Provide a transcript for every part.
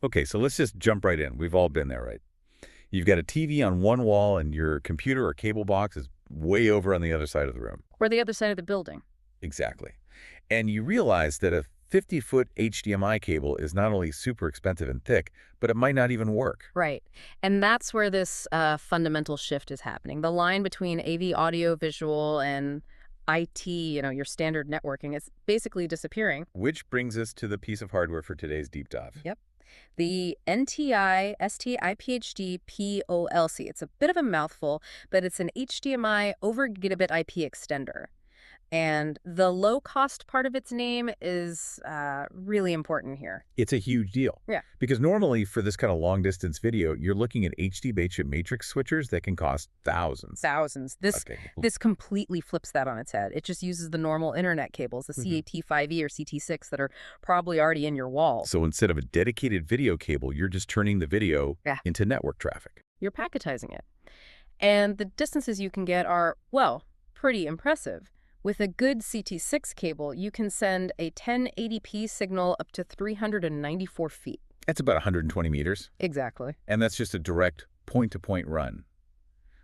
Okay, so let's just jump right in. We've all been there, right? You've got a TV on one wall and your computer or cable box is way over on the other side of the room. Or the other side of the building. Exactly. And you realize that a 50-foot HDMI cable is not only super expensive and thick, but it might not even work. Right. And that's where this fundamental shift is happening. The line between AV audio visual and IT, your standard networking, is basically disappearing. Which brings us to the piece of hardware for today's deep dive. Yep. The NTI ST-IPHD-POELC. It's a bit of a mouthful, but it's an HDMI over gigabit IP extender. And the low-cost part of its name is really important here. It's a huge deal. Yeah. Because normally for this kind of long-distance video, you're looking at HD matrix switchers that can cost thousands. Thousands. This completely flips that on its head. It just uses the normal internet cables, the CAT5E or CT6 that are probably already in your wall. So instead of a dedicated video cable, you're just turning the video into network traffic. You're packetizing it. And the distances you can get are, well, pretty impressive. With a good CT6 cable, you can send a 1080p signal up to 394 feet. That's about 120 meters. Exactly. And that's just a direct point-to-point run.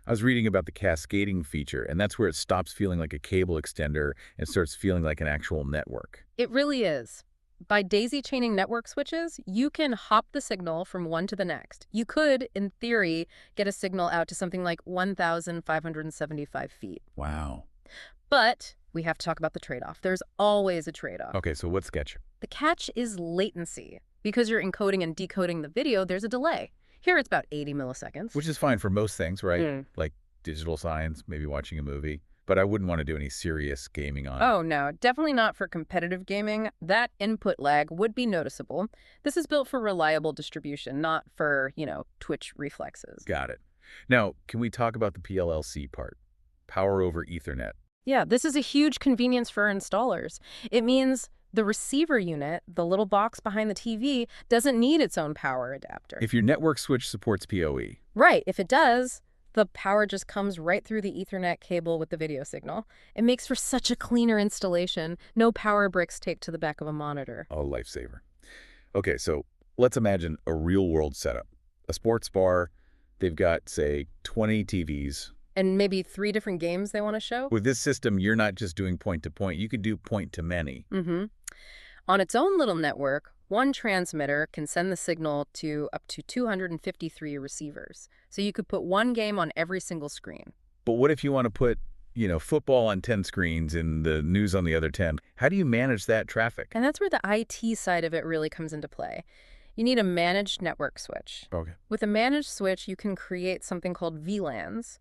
I was reading about the cascading feature, and that's where it stops feeling like a cable extender and starts feeling like an actual network. It really is. By daisy-chaining network switches, you can hop the signal from one to the next. You could, in theory, get a signal out to something like 1,575 feet. Wow. But we have to talk about the trade-off. There's always a trade-off. Okay, so what's the catch? The catch is latency. Because you're encoding and decoding the video, there's a delay. Here it's about 80 milliseconds. Which is fine for most things, right? Like digital signs, maybe watching a movie. But I wouldn't want to do any serious gaming on it. Oh, no. Definitely not for competitive gaming. That input lag would be noticeable. This is built for reliable distribution, not for, twitch reflexes. Got it. Now, can we talk about the PLLC part? Power over Ethernet. Yeah, this is a huge convenience for installers. It means the receiver unit, the little box behind the TV, doesn't need its own power adapter. If your network switch supports PoE. Right. If it does, the power just comes right through the Ethernet cable with the video signal. It makes for such a cleaner installation. No power bricks taped to the back of a monitor. Oh, lifesaver. Okay, so let's imagine a real-world setup. A sports bar, they've got, say, 20 TVs. And maybe 3 different games they want to show? With this system, you're not just doing point-to-point. You could do point-to-many. On its own little network, one transmitter can send the signal to up to 253 receivers. So you could put one game on every single screen. But what if you want to put, football on 10 screens and the news on the other 10? How do you manage that traffic? And that's where the IT side of it really comes into play. You need a managed network switch. Okay. With a managed switch, you can create something called VLANs,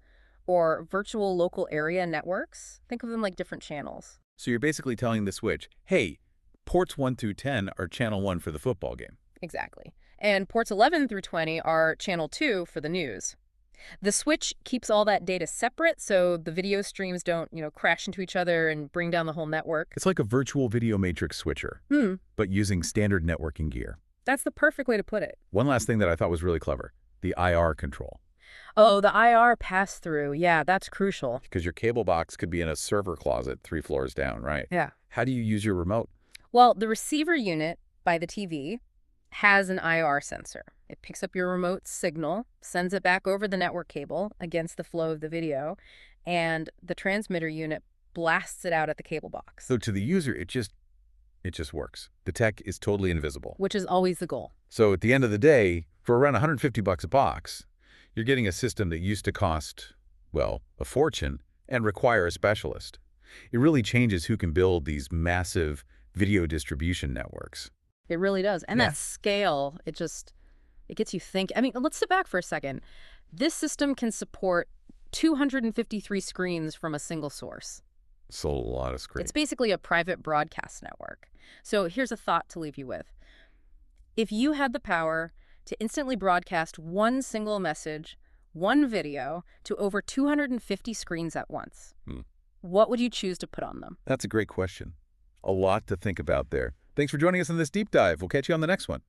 or virtual local area networks. Think of them like different channels. So you're basically telling the switch, hey, ports 1 through 10 are channel 1 for the football game. Exactly. And ports 11 through 20 are channel 2 for the news. The switch keeps all that data separate so the video streams don't, crash into each other and bring down the whole network. It's like a virtual video matrix switcher, but using standard networking gear. That's the perfect way to put it. One last thing that I thought was really clever, the IR control. Oh, the IR pass-through. Yeah, that's crucial. Because your cable box could be in a server closet 3 floors down, right? Yeah. How do you use your remote? Well, the receiver unit by the TV has an IR sensor. It picks up your remote signal, sends it back over the network cable against the flow of the video, and the transmitter unit blasts it out at the cable box. So to the user, it just works. The tech is totally invisible. Which is always the goal. So at the end of the day, for around $150 a box, you're getting a system that used to cost, well, a fortune and require a specialist. It really changes who can build these massive video distribution networks. It really does. And that scale, it gets you thinking. I mean, let's sit back for a second. This system can support 253 screens from a single source. It's a lot of screens. It's basically a private broadcast network. So here's a thought to leave you with. If you had the power to instantly broadcast one single message, one video, to over 250 screens at once, what would you choose to put on them? That's a great question. A lot to think about there. Thanks for joining us on this deep dive. We'll catch you on the next one.